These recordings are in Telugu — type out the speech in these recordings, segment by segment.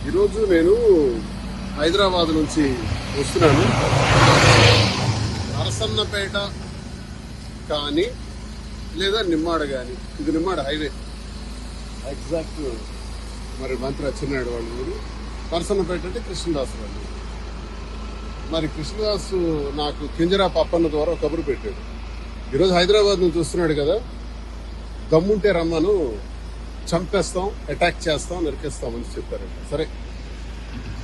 ఈరోజు నేను హైదరాబాద్ నుంచి వస్తున్నాను. నరసన్నపేట కానీ లేదా నిమ్మాడ కానీ, ఇది నిమ్మాడ హైవే ఎగ్జాక్ట్. మరి మంత్రి అచ్చెన్నాయుడు వాళ్ళు ఊరు. నరసన్నపేట అంటే కృష్ణదాసు వాళ్ళు. మరి కృష్ణదాసు నాకు కింజరా పప్పన్న ద్వారా కబురు పెట్టాడు. ఈరోజు హైదరాబాద్ నుంచి వస్తున్నాడు కదా, దమ్ముంటే రమ్మను, చంపేస్తాం, అటాక్ చేస్తాం, నరికేస్తామని చెప్పారంట. సరే,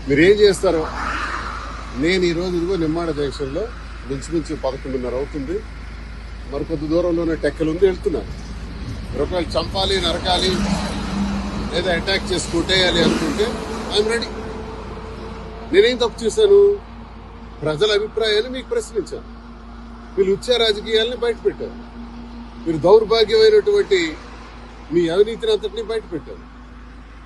మీరేం చేస్తారో. నేను ఈరోజు ఇదిగో నిమ్మాడ జంక్షన్లో మించుమించు 11:30 అవుతుంది. మరికొద్ది దూరంలోనే టెక్కలు ఉంది, వెళ్తున్నాను. ఒకవేళ చంపాలి, నరకాలి లేదా అటాక్ చేసి కొట్టేయాలి అనుకుంటే ఐఎమ్ రెడీ. నేనేం తప్పు చేశాను? ప్రజల అభిప్రాయాన్ని మీకు ప్రశ్నించాను. వీళ్ళు ఉచ్చ రాజకీయాల్ని బయట పెట్టారు. మీరు దౌర్భాగ్యమైనటువంటి మీ అవినీతిని అంతటినీ బయట పెట్టారు.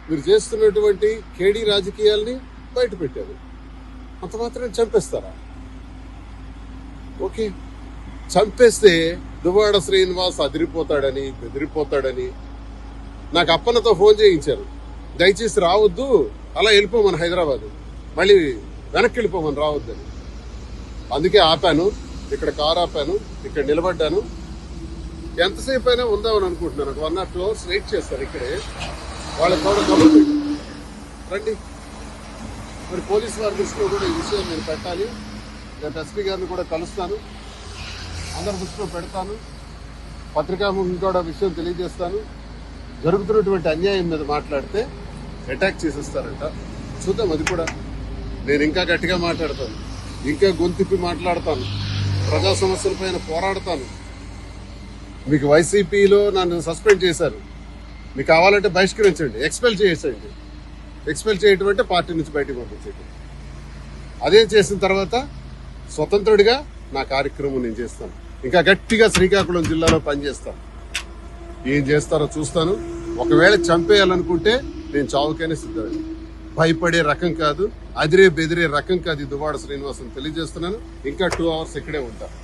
మీరు చేస్తున్నటువంటి కేడీ రాజకీయాల్ని బయట పెట్టారు. అంత మాత్రం చంపేస్తారా? ఓకే, చంపేస్తే దువ్వాడ శ్రీనివాస్ అదిరిపోతాడని, బెదిరిపోతాడని నాకు అప్పన్నతో ఫోన్ చేయించారు. దయచేసి రావద్దు, అలా వెళ్ళిపోమని, హైదరాబాద్ మళ్ళీ వెనక్కి వెళ్ళిపోమని, రావద్దని. అందుకే ఆపాను, ఇక్కడ కారు ఆపాను, ఇక్కడ నిలబడ్డాను. ఎంతసేపు అయినా ఉందామని అనుకుంటున్నాను. 1 or 2 hours వెయిట్ చేస్తారు ఇక్కడే. వాళ్ళ కూడా కబురు రండి. మరి పోలీసు వారి దృష్టిలో కూడా ఈ విషయం నేను పెట్టాలి. నేను ఎస్పీ గారిని కూడా కలుస్తాను, అందరి దృష్టిలో పెడతాను, పత్రికాముఖం కూడా విషయం తెలియజేస్తాను. జరుగుతున్నటువంటి అన్యాయం మీద మాట్లాడితే అటాక్ చేసేస్తారంట. చూద్దాం, అది కూడా. నేను ఇంకా గట్టిగా మాట్లాడతాను, ఇంకా గొంతిప్పి మాట్లాడతాను, ప్రజా సమస్యల పైన పోరాడతాను. మీకు వైసీపీలో నన్ను సస్పెండ్ చేశారు, మీకు కావాలంటే బహిష్కరించండి, ఎక్స్పెల్ చేసేయండి. ఎక్స్పెల్ చేయటం అంటే పార్టీ నుంచి బయటకు పంపించేయటం. అదే చేసిన తర్వాత స్వతంత్రుడిగా నా కార్యక్రమం నేను చేస్తాను. ఇంకా గట్టిగా శ్రీకాకుళం జిల్లాలో పనిచేస్తాను. ఏం చేస్తారో చూస్తాను. ఒకవేళ చంపేయాలనుకుంటే నేను చావుకైనా సిద్ధమే. భయపడే రకం కాదు, అదిరే బెదిరే రకం కాదు ఈ దువ్వాడ శ్రీనివాస్ అని తెలియజేస్తున్నాను. ఇంకా 2 hours ఇక్కడే ఉంటాను.